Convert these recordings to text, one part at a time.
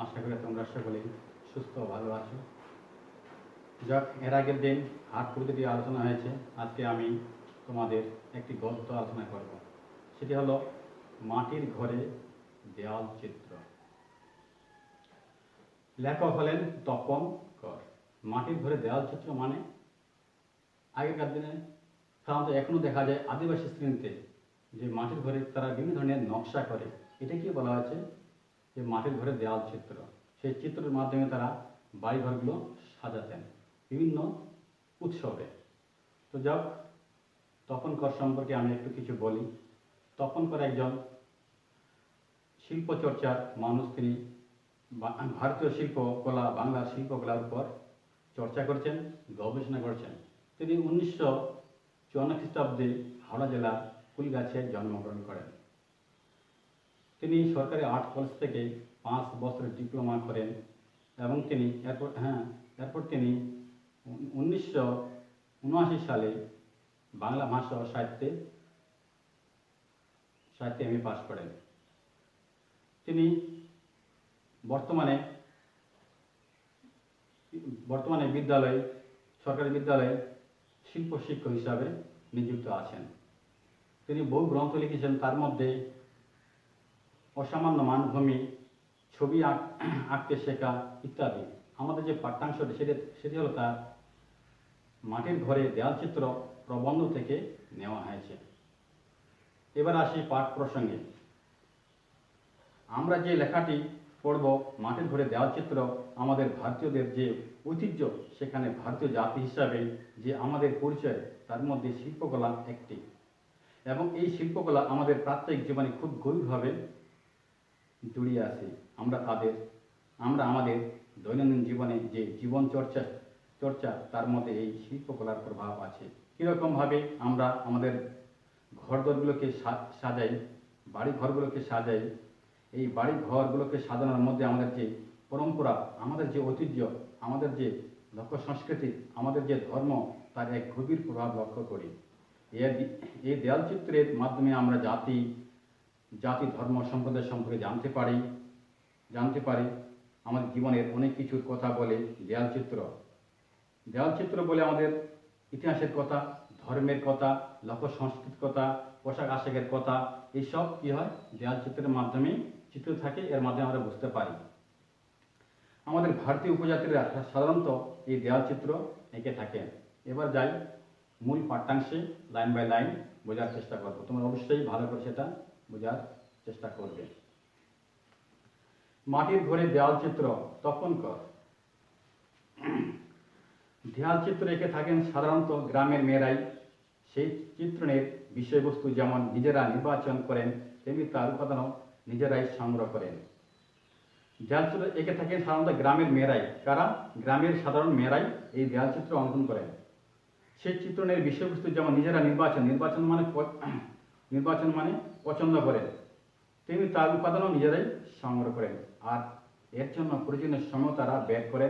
আশা করি তোমরা সকলেই সুস্থ ও ভালো আছো। যাক, এর আগের দিন হাট প্রকৃতি আলোচনা হয়েছে। আজকে আমি তোমাদের একটি গল্প আলোচনা করব। সেটি হলো মাটির ঘরে দেওয়াল চিত্র। লেখক হলেন তপন কর। মাটির ঘরে দেওয়াল চিত্র মানে আগেকার দিনে সাধারণত এখনো দেখা যায় আদিবাসী শ্রেণীতে যে মাটির ঘরে তারা বিভিন্ন ধরনের নকশা করে, এটাকে বলা হয়েছে যে মাটির ঘরে দেওয়াল চিত্র। সেই চিত্রের মাধ্যমে তারা বাড়িঘরগুলো সাজাতেন বিভিন্ন উৎসবে। তো যাক, তপন কর সম্পর্কে আমি একটু কিছু বলি। তপন কর একজন শিল্পচর্চার মানুষ। তিনি ভারতীয় শিল্পকলা, বাংলার শিল্পকলার উপর চর্চা করছেন, গবেষণা করছেন। তিনি 1954 খ্রিস্টাব্দে হাওড়া জেলার কুলগাছিয়ায় জন্মগ্রহণ করেন। তিনি সরকারি আর্ট কলেজ থেকে 5 বছরের ডিপ্লোমা করেন এবং তিনি এরপর তিনি 1979 সালে বাংলা ভাষা ও সাহিত্যে এমএ পাশ করেন। তিনি বর্তমানে সরকারি বিদ্যালয়ে শিল্প শিক্ষক হিসাবে নিযুক্ত আছেন। তিনি বহু গ্রন্থ লিখেছেন, তার মধ্যে অসামান্য মানভূমি, ছবি আঁকতে শেখা ইত্যাদি। আমাদের যে পাঠ্যাংশটি সেটি হলো তার মাটির ঘরে দেওয়াল চিত্র প্রবন্ধ থেকে নেওয়া হয়েছে। এবার আসি পাঠ প্রসঙ্গে। আমরা যে লেখাটি পড়ব, মাটির ঘরে দেওয়াল চিত্র, আমাদের ভারতীয়দের যে ঐতিহ্য, সেখানে ভারতীয় জাতি হিসাবে যে আমাদের পরিচয়, তার মধ্যে শিল্পকলা একটি। এবং এই শিল্পকলা আমাদের প্রাত্যহিক জীবনে খুব গভীরভাবে জড়িয়ে আছে। আমরা আমাদের দৈনন্দিন জীবনে যে জীবন চর্চা তার মধ্যে এই শিল্পকলার প্রভাব আছে। কীরকমভাবে আমরা আমাদের ঘরদোরগুলোকে সাজাই, বাড়ি ঘরগুলোকে সাজাই। এই বাড়ি ঘরগুলোকে সাজানোর মধ্যে আমাদের যে পরম্পরা, আমাদের যে ঐতিহ্য, আমাদের যে লোক সংস্কৃতি, আমাদের যে ধর্ম, তার এক গভীর প্রভাব লক্ষ্য করি। এই দেয়াল চিত্রের মাধ্যমে আমরা জাতি ধর্ম সম্প্রদায় সম্পর্কে জানতে পারি। আমাদের জীবনের অনেক কিছুর কথা বলে দেয়াল চিত্র বলে আমাদের ইতিহাসের কথা, ধর্মের কথা, লোক সংস্কৃতির কথা, পোশাক আশাকের কথা, এইসব কি হয় দেয়াল চিত্রের মাধ্যমে চিত্র থাকে, এর মাধ্যমে আমরা বুঝতে পারি। আমাদের ভারতীয় উপজাতিরা সাধারণত এই দেয়াল চিত্র এঁকে থাকেন। এবার যাই মূল পাঠ্যাংশে, লাইন বাই লাইন বোঝার চেষ্টা করবো। তোমরা অবশ্যই ভালো করে সেটা বোঝার চেষ্টা করবে। মাটির ঘরে দেওয়াল চিত্র, তপন কর। দেওয়াল চিত্র এঁকে থাকেন সাধারণত গ্রামের মেয়েরাই। সেই চিত্রণের বিষয়বস্তু যেমন নিজেরা নির্বাচন করেন, তেমনি তার উপাদানও নিজেরাই সংগ্রহ করেন। দেওয়াল চিত্র এঁকে থাকেন সাধারণত গ্রামের মেয়েরাই। কারা? গ্রামের সাধারণ মেয়েরাই এই দেওয়াল চিত্র অঙ্কন করেন। সেই চিত্রণের বিষয়বস্তু যেমন নিজেরা নির্বাচন মানে পছন্দ করেন, তেমনি তার উপাদানও নিজেরাই সংগ্রহ করেন। আর এর জন্য প্রয়োজনীয় সময় তারা বের করে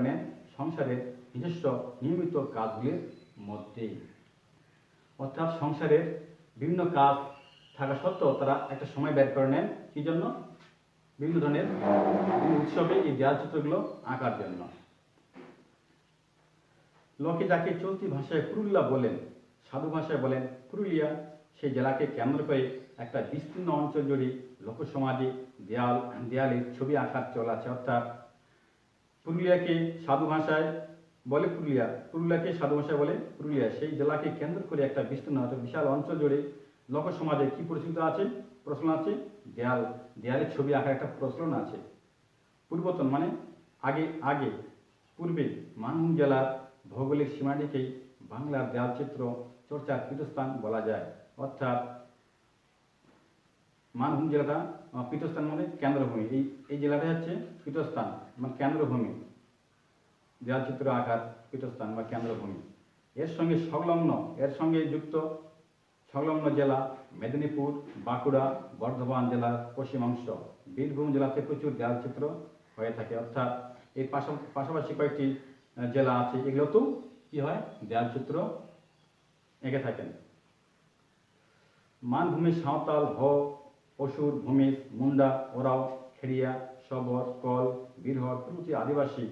নেন সংসারের নিজস্ব নিয়মিত কাজগুলির মধ্যেই। অর্থাৎ সংসারের বিভিন্ন কাজ থাকা সত্ত্বেও তারা একটা সময় বের করে নেন কি জন্য? বিভিন্ন ধরনের উৎসবে এই দেওয়াল চিত্রগুলো আঁকার জন্য। লোকে যাকে চলতি ভাষায় পুরুলিয়া বলেন, সাধু ভাষায় বলেন পুরুলিয়া, সেই জেলাকে কেন্দ্র করে একটা বিস্তীর্ণ অঞ্চল জুড়ে লোকসমাজে দেয়ালে ছবি আঁকার চল আছে। অর্থাৎ পুরুলিয়াকে সাধু ভাষায় বলে পুরুলিয়াকে সাধু ভাষায় বলে পুরুলিয়া, সেই জেলাকে কেন্দ্র করে একটা বিস্তীর্ণ বিশাল অঞ্চল জুড়ে লোকসমাজে কি প্রচলিত আছে? প্রচলন আছে দেয়ালে ছবি আঁকার একটা প্রচলন আছে। পূর্বতন মানে পূর্বে মানভূম জেলার ভৌগোলিক সীমাটিকেই বাংলার দেওয়াল চিত্র চর্চার পীঠস্থান বলা যায়। অর্থাৎ মানভূম জেলাটা পীঠস্থান মানে কেন্দ্রভূমি, এই জেলাটা হচ্ছে পীঠস্থান মানে কেন্দ্রভূমি, দেওয়াল চিত্র আঁকার পীঠস্থান বা কেন্দ্রভূমি। এর সঙ্গে যুক্ত সংলগ্ন জেলা মেদিনীপুর, বাঁকুড়া, বর্ধমান জেলার পশ্চিমাংশ, বীরভূম জেলাতে প্রচুর দেওয়াল চিত্র হয়ে থাকে। অর্থাৎ এই পাশাপাশি কয়েকটি জেলা আছে, এগুলোতেও কি হয় দেওয়াল চিত্র এঁকে থাকেন। মানভূমি সাঁওতাল, অসুর, ভূমিজ, মুন্ডা, ওরাও খেড়িয়া, শবর, কল, বীরহর প্রভৃতি আদিবাসী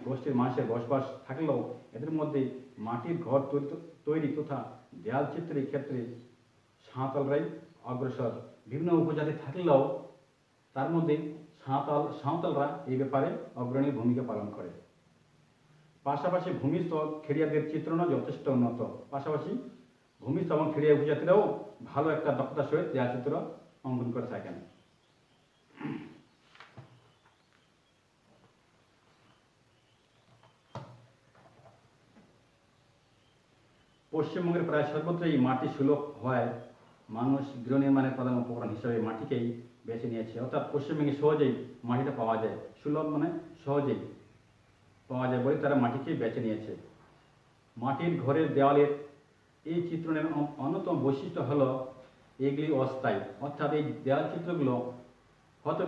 গোষ্ঠীর মানুষের বসবাস থাকলেও এদের মধ্যে মাটির ঘর তৈরি তথা দেয়াল চিত্রের ক্ষেত্রে সাঁওতালরাই অগ্রসর। বিভিন্ন উপজাতি থাকলেও তার মধ্যে সাঁওতালরা এই ব্যাপারে অগ্রণী ভূমিকা পালন করে। পাশাপাশি ভূমিস্থ খেড়িয়াদের চিত্রণও যথেষ্ট উন্নত। পাশাপাশি ভূমিস্থ এবং খেড়িয়া উপজাতিরাও ভালো একটা দক্ষতার সহিত দেয়াল চিত্র অঙ্কন করে থাকেন। পশ্চিমবঙ্গের প্রায় সর্বত্রই মাটি সুলভ হওয়ায় মানুষ গৃহ নির্মাণের প্রধান উপকরণ হিসাবে মাটিকেই বেছে নিয়েছে। অর্থাৎ পশ্চিমবঙ্গে সহজেই মাটিটা পাওয়া যায়, সুলভ মানে সহজেই পাওয়া যায় বলে তারা মাটিকেই বেছে নিয়েছে। মাটির ঘরের দেওয়ালের এই চিত্রণের অন্যতম বৈশিষ্ট্য হলো এগুলি অস্থায়ী। অর্থাৎ এই দেওয়াল চিত্রগুলো হয়তো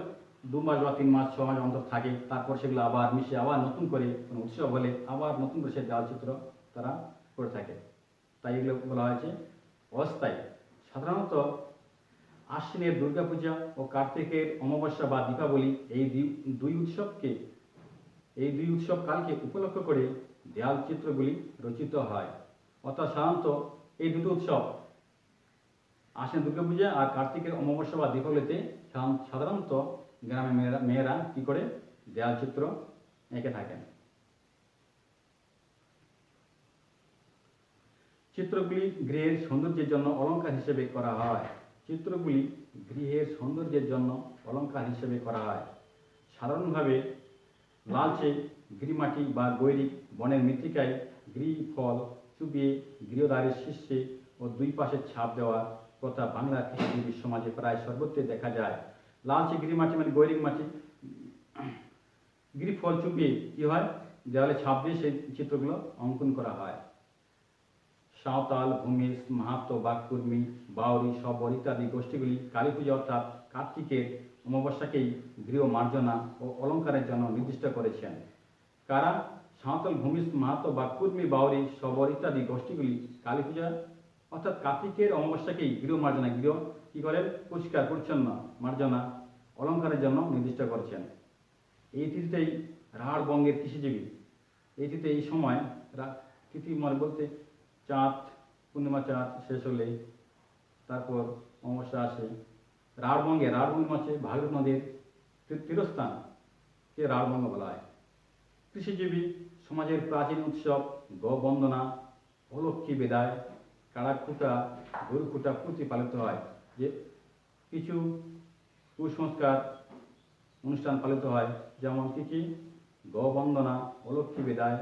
2 মাস বা 3 মাস 6 মাস অন্তর থাকে, তারপর সেগুলো আবার মিশে আবার নতুন করে কোনো উৎসব হলে আবার নতুন করে সে দেওয়াল চিত্র তারা করে থাকে, তাই এগুলো বলা হয়েছে অস্থায়ী। সাধারণত আশ্বিনের দুর্গাপূজা ও কার্তিকের অমাবস্যা বা দীপাবলি এই দুই উৎসবকালকে উপলক্ষ করে দেয়াল চিত্রগুলি রচিত হয়। অর্থাৎ সাধারণত এই দুটো উৎসব, আশ্বিন দুর্গাপূজা আর কার্তিকের অমাবস্যা বা দীপাবলিতে সাধারণত গ্রামের মেয়েরা কি করে দেয়াল চিত্র এঁকে থাকেন। চিত্রগুলি গৃহের সৌন্দর্যের জন্য অলঙ্কার হিসেবে করা হয়। চিত্রগুলি গৃহের সৌন্দর্যের জন্য অলঙ্কার হিসেবে করা হয়। সাধারণভাবে লালচে গৃহমাটি বা গৈরিক বনের মৃত্তিকায় গৃহফল চুবিয়ে গৃহদ্বারের শীর্ষে ও 2 পাশে ছাপ দেওয়ার কথা বাংলার কৃষিজীবী সমাজে প্রায় সর্বত্রই দেখা যায়। লালচে গৃহমাটি মানে গৈরিক মাটি, গৃহফল চুবিয়ে কি হয়, দেওয়ালে ছাপ দিয়ে সেই চিত্রগুলো অঙ্কন করা হয়। সাঁওতাল, ভূমিজ, মাহাতো, বাগকুর্মী, বাউরি, শবর ইত্যাদি গোষ্ঠীগুলি কালী পূজা অর্থাৎ কার্তিকের অমাবস্যাকেই গৃহ মার্জনা ও অলঙ্কারের জন্য নির্দিষ্ট করেছেন। কারা? সাঁওতাল, ভূমিজ, মাহাতো, বাগকুর্মী, বাউরি, শবর ইত্যাদি গোষ্ঠীগুলি কালী পূজা অর্থাৎ কার্তিকের অমাবস্যাকেই গৃহ মার্জনা, গৃহ কি করেন পরিষ্কার পরিচ্ছন্ন মার্জনা অলঙ্কারের জন্য নির্দিষ্ট করেছেন। এই তিথিতেই রাঢ়বঙ্গের কৃষিজীবী এই সময় তিথি মানে বলতে চাঁদ, পূর্ণিমা চাঁদ শেষ হলে তারপর অমাবস্যা আসে। রাঢ়বঙ্গ হচ্ছে ভাগীরথী নদীর তীরস্থানকে রাঢ়বঙ্গ বলা হয়। কৃষিজীবী সমাজের প্রাচীন উৎসব গো-বন্দনা, অলক্ষ্মী বিদায়, কাড়াখুটা, গরুখুটা প্রতিপালিত হয়। যে কিছু কুসংস্কার অনুষ্ঠান পালিত হয়, যেমন কি গো-বন্দনা, অলক্ষ্মী বিদায়,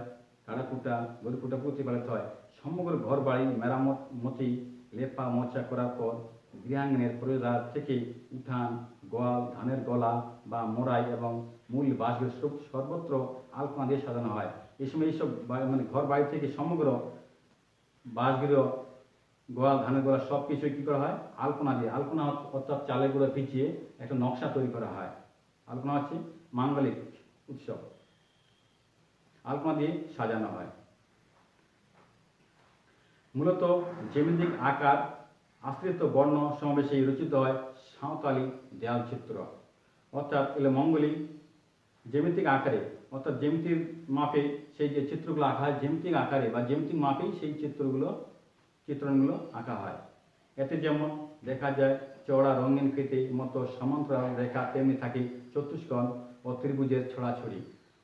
কাড়াকুটা, গরুকুটা প্রতিপালিত হয়। সমগ্র ঘর বাড়ি মেরামতি লেপা মোচা করার পর গৃহাঙ্গনের প্রবেশদ্বার থেকে উঠান, গোয়াল, ধানের গলা বা মোড়াই এবং মূল বাসগৃহ সর্বত্র আলপনা দিয়ে সাজানো হয়। এই সময় এইসব মানে ঘর বাড়ি থেকে সমগ্র বাসগৃহ, গোয়াল, ধানের গলা সব কিছুই কী করা হয় আলপনা দিয়ে, আলপনা অর্থাৎ চালের গুঁড়ো ভিজিয়ে একটা নকশা তৈরি করা হয়। আলপনা হচ্ছে মাঙ্গলিক উৎসব, আলপনা দিয়ে সাজানো হয়। মূলত জ্যামিতিক আকার আশ্রিত বর্ণ সমাবেশে রচিত হয় সাঁওতালি দেয়াল চিত্র। অর্থাৎ এগুলো মঙ্গলিক জ্যামিতিক আকারে, অর্থাৎ জ্যামিতির মাপে সেই যে চিত্রগুলো আঁকা হয়, জ্যামিতিক আকারে বা জ্যামিতিক মাপেই সেই চিত্রণগুলো আঁকা হয়। এতে যেমন দেখা যায় চওড়া রঙিন ফিতে মতো সমান্তরাল রেখা, তেমনি থাকে চতুষ্কোণ ও ত্রিভুজের ছড়াছড়ি।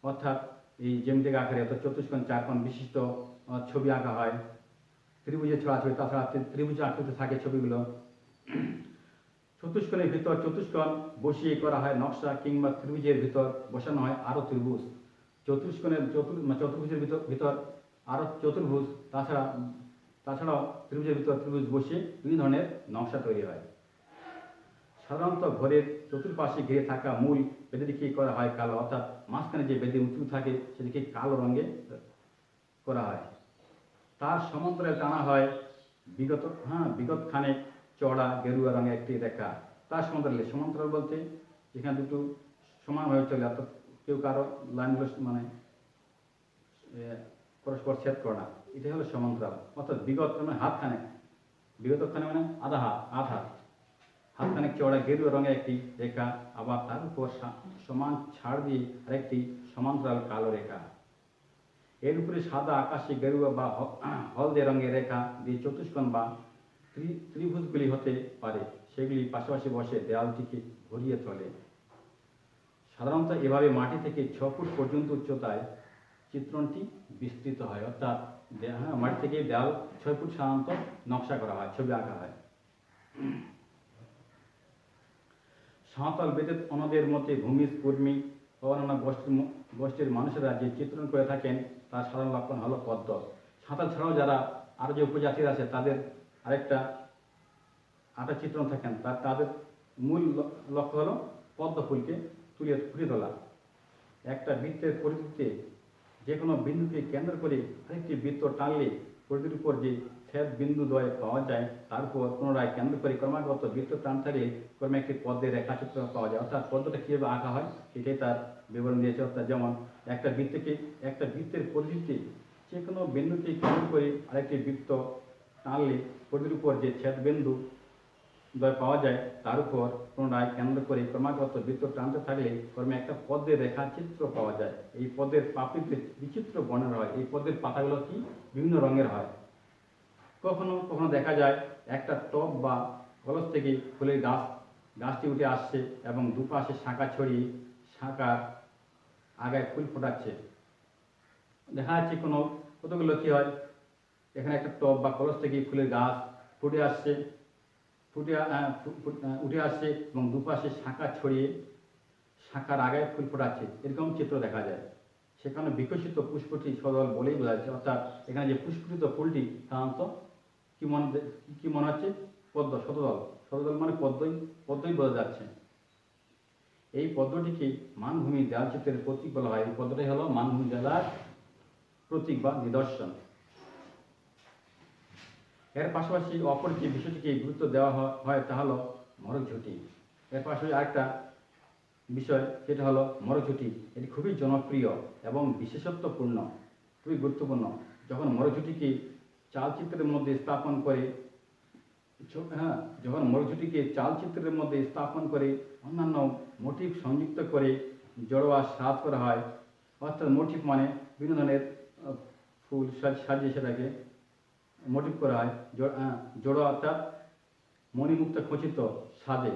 অর্থাৎ এই জ্যামিতিক আকারে অর্থাৎ চতুষ্কোণ 4 কোণ বিশিষ্ট ছবি আঁকা হয়, ত্রিভুজের ছড়াছড়ি, তাছাড়া ত্রিভুজ আকৃতি থাকে ছবিগুলো। চতুষ্কোণের ভিতর চতুষ্কোণ বসিয়ে করা হয় নকশা, কিংবা ত্রিভুজের ভিতর বসানো হয় আরও ত্রিভুজ। চতুর্ভুজের ভিতর আরও চতুর্ভুজ, তাছাড়াও ত্রিভুজের ভিতর ত্রিভুজ বসিয়ে বিভিন্ন ধরনের নকশা তৈরি হয়। সাধারণত ঘরের চতুর্পাশে ঘিরে থাকা মূল বেদিটি করা হয় কালো, অর্থাৎ মাঝখানে যে বেদি উঁচু থাকে সেটিকে কালো রঙে করা হয়। তার সমান্তরালে টানা হয় বিগত খানেক চড়া গেরুয়া রঙের একটি রেখা। তার সমান্তরাল বলতে যেখানে দুটো সমান হয়ে চলে, অর্থাৎ কেউ কারো লাইনগুলো মানে পরস্পর ছেদ করে না, এটাই হলো সমান্তরাল। অর্থাৎ বিগত মানে হাতখানে, বিগত খানে মানে আধা হাত, হাতখানেক চওড়া গেরুয়া রঙের একটি রেখা, আবার তার উপর সমান ছাড় দিয়ে আরেকটি সমান্তরাল কালো রেখা। এর উপরে সাদা আকাশি গেরুয়া বা হলদে রঙের রেখা দিয়ে চতুষ্কোণ বা ত্রিভুজগুলি হতে পারে, সেগুলি পাশাপাশি বসে দেওয়ালটিকে ঘুরিয়ে চলে। সাধারণত এভাবে মাটি থেকে 6 ফুট পর্যন্ত উচ্চতায় চিত্রণটি বিস্তৃত হয়, অর্থাৎ মাটি থেকে দেওয়াল 6 ফুট সাধারণত নকশা করা হয়, ছবি আঁকা হয়। সাঁওতাল বেদে অন্যদের মধ্যে ভূমিজ, কুর্মী ও অন্যান্য গোষ্ঠীর মানুষেরা যে চিত্রণ করে থাকেন তার সাধারণ লক্ষণ হলো পদ্ম। সাঁওতাল ছাড়াও যারা আরও যে উপজাতির আছে তাদের আরেকটা চিত্রণ থাকেন, তাদের মূল লক্ষ্য হলো পদ্ম ফুলকে ফুটিয়ে তোলা। একটা বৃত্তের পরিধিতে যে কোনো বিন্দুকে কেন্দ্র করে আরেকটি বৃত্ত টানলে পরিধির উপর যে ছেদ বিন্দু দ্বয় পাওয়া যায় তার উপর পুনরায় কেন্দ্র করে ক্রমাগত বৃত্ত টান থাকলে ক্রমে একটি পদ্মের রেখাচিত্র পাওয়া যায়। অর্থাৎ পদ্মটা কীভাবে আঁকা হয় সেটাই তার বিবরণ দিয়েছে। অর্থাৎ যেমন একটা বৃত্তের পরিধিতে যে কোনো বিন্দুকে কেন্দ্র করে আরেকটি বৃত্ত টানলে পরিধির উপর যে ছেদ বিন্দু দ্বয় পাওয়া যায় তার উপর পুনরায় কেন্দ্র করে ক্রমাগত বৃত্ত টানতে থাকলে ক্রমে একটা পদ্মের রেখাচিত্র পাওয়া যায়। এই পদ্মের পাপড়িতে বিচিত্র বর্ণের হয়। এই পদ্মের পাতাগুলো কি বিভিন্ন রঙের হয়। কখনো কখনো দেখা যায় একটা টব বা কলস থেকে ফুলের গাছটি উঠে আসছে এবং দুপাশে শাখা ছড়িয়ে শাখার আগায় ফুল ফোটাচ্ছে। দেখা যাচ্ছে কতগুলো কি হয়, এখানে একটা টব বা কলস থেকে ফুলের গাছ ফুটে আসছে, উঠে আসছে এবং দুপাশে শাখা ছড়িয়ে শাখার আগায় ফুল ফোটাচ্ছে, এরকম চিত্র দেখা যায়। সেখানে বিকশিত পুষ্পটি সদল বলেই বোঝা যাচ্ছে। অর্থাৎ এখানে যে পুষ্পিত ফুলটি সাধারণত কি মনে হচ্ছে, পদ্ম, শতদল মানে পদ্মই বোঝা যাচ্ছে। এই পদ্মটিকে মানভূমি দেয়াল চিত্রের প্রতীক বলা হয়। এই পদ্মটাই হলো মানভূমি দেয়ালার প্রতীক বা নিদর্শন। এর পাশাপাশি অপর যে বিষয়টিকে গুরুত্ব দেওয়া হয় তা হলো মরকঝুঁটি। এর পাশাপাশি আরেকটা বিষয় সেটা হলো মরকঝুঁটি। এটি খুবই জনপ্রিয় এবং বিশেষত্বপূর্ণ, খুবই গুরুত্বপূর্ণ। যখন মরকঝুঁটিকে চালচিত্রের মধ্যে স্থাপন করে অন্যান্য মোটিভ সংযুক্ত করে জড়োয়া সাজ করা হয়। অর্থাৎ মোটিভ মানে বিভিন্ন ধরনের ফুল সাজিয়ে সেটাকে মোটিভ করা হয়। জড়োয়া অর্থাৎ মণিমুক্ত খচিত সাজে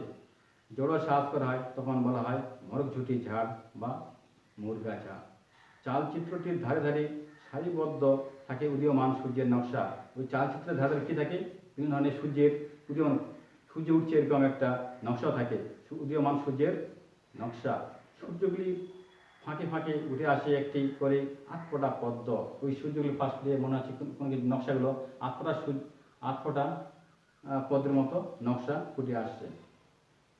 জড়োয়া সাজ করা হয়, তখন বলা হয় মরকঝুঁটি ঝাড় বা মুরগা ঝাড়। চালচিত্রটির ধারে ধারে সারিবদ্ধ থাকে উদীয়মান সূর্যের নকশা। ওই চালচিত্রের ধারে কি থাকে, বিভিন্ন ধরনের সূর্য উঠছে এরকম একটা নকশাও থাকে, উদীয়মান সূর্যের নকশা। সূর্যগুলি ফাঁকে ফাঁকে উঠে আসে একটি করে আটফোঁটা পদ্ম। ওই সূর্যগুলির পাশ দিয়ে মনে হচ্ছে কোনো কিছু নকশাগুলো আটফোঁটা পদ্মের মতো নকশা ফুটে আসছে।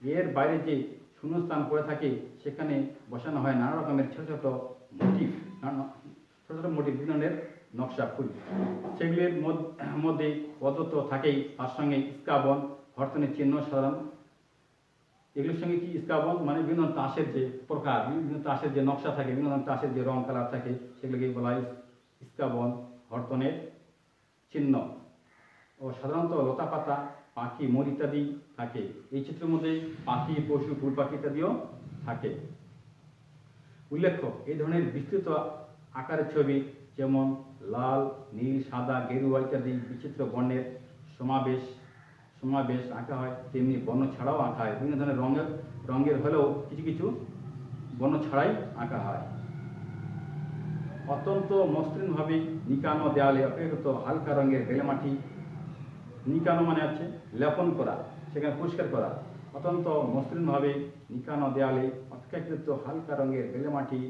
এর বাইরে যে শূন্যস্থান পড়ে থাকে সেখানে বসানো হয় নানা রকমের ছোট ছোট মোটিভ, বিভিন্ন ধরনের নকশা ফুল। সেগুলির মধ্যে পদ্ম তো থাকেই, তার সঙ্গে ইস্কাবন, হরতনের চিহ্ন সাধারণ। এগুলোর সঙ্গে কি ইস্কাবন মানে বিভিন্ন তাসের যে প্রকার, বিভিন্ন তাসের যে নকশা থাকে, বিভিন্ন তাসের যে রং কালার থাকে সেগুলোকে বলা হয় ইস্কাবন, হরতনের চিহ্ন। ও সাধারণত লতা পাতা, পাখি, মোর ইত্যাদি থাকে। এই চিত্রের মধ্যে পাখি, পশু, ফুল পাখি ইত্যাদিও থাকে। উল্লেখ্য, এই ধরনের বিস্তৃত আকারের ছবি যেমন লাল, নীল, সাদা, গেরুয়া ইত্যাদি বিচিত্র বর্ণের সমাবেশ আঁকা হয়, তেমনি বর্ণ ছাড়াও আঁকা হয়। বিভিন্ন ধরনের রঙের হলেও কিছু কিছু বর্ণ ছাড়াই আঁকা হয়। অত্যন্ত মসৃণভাবে নিকানো দেয়ালে অপেক্ষিত হালকা রঙের বেলেমাটি, নিকানো মানে হচ্ছে লেপন করা, সেখানে পরিষ্কার করা। অত্যন্ত মসৃণভাবে নিকানো দেয়ালে অপেক্ষাকৃত হালকা রঙের বেলেমাটি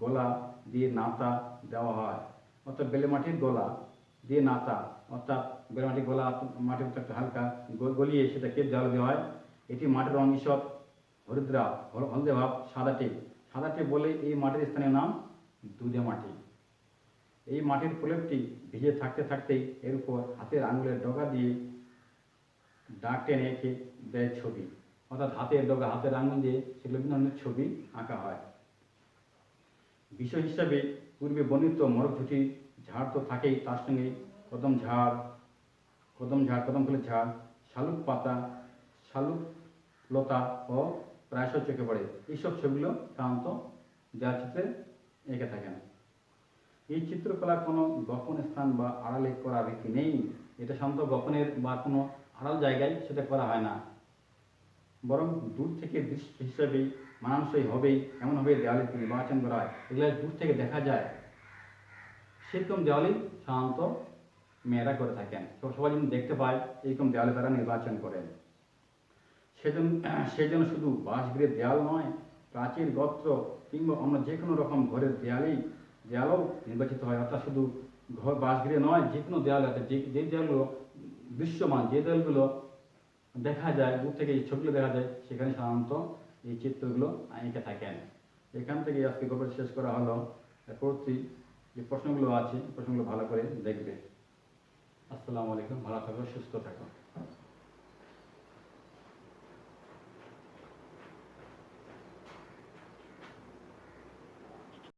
গলা দিয়ে নাতা দেওয়া হয়। অর্থাৎ বেলেমাটির গলা দিয়ে নাতা, অর্থাৎ বেলেমাটির গলা মাটির মতো একটা হালকা গলিয়ে সেটাকে দেওয়ালে দেওয়া হয়। এটি মাটির রঙ ঈষৎ হলদে ভাব, সাদাটে বলে এই মাটির স্থানীয় নাম দুধে মাটি। এই মাটির প্রলেপটি ভিজে থাকতে থাকতেই এর উপর হাতের আঙুলের ডগা দিয়ে দাগ টেনে এঁকে দেয় ছবি। অর্থাৎ হাতের আঙুল দিয়ে সেগুলো বিভিন্ন ধরনের ছবি আঁকা হয়। বিষয় হিসাবে পূর্বে বর্ণিত মরকঝুঁটি ঝাড় তো থাকেই, তার সঙ্গে কদম ফুলের ঝাড়, শালুক লতা ও প্রায়শ চোখে পড়ে। এইসব ছবিগুলো সাধারণত দেয়ালচিত্রে এঁকে থাকেন। এই চিত্রকলা কোনো গোপন স্থান বা আড়ালে করার রীতি নেই। এটা সাধারণত গোপনের বা কোনো আড়াল জায়গায় সেটা করা হয় না, বরং দূর থেকে দৃশ্য হিসাবে মানানসই হবেই এমনভাবে দেওয়ালে নির্বাচন করা হয়, এগুলো দূর থেকে দেখা যায় সেরকম দেওয়ালেই সাধারণত মেয়েরা করে থাকেন। সবাই যেন দেখতে পায় এইরকম দেওয়ালে তারা নির্বাচন করেন। সেজন্য শুধু বাসগৃহের দেয়াল নয়, প্রাচীর, গত্র কিংবা অন্য যে কোনো রকম ঘরের দেয়ালও নির্বাচিত হয়। অর্থাৎ শুধু ঘর বাসগৃহে নয়, যে কোনো দেয়াল আছে, যে দেয়ালগুলো দৃশ্যমান, যে দেয়ালগুলো দেখা যায়, দূর থেকে এই ছবিগুলো দেখা যায়, সেখানে সাধারণত এই চিত্রগুলো এঁকে থাকেন। এখান থেকে আজকে গল্প শেষ করা হলো। পরবর্তী যে প্রশ্নগুলো আছে প্রশ্নগুলো ভালো করে দেখবে। আসসালামু আলাইকুম, ভালো থাকো, সুস্থ থাকো।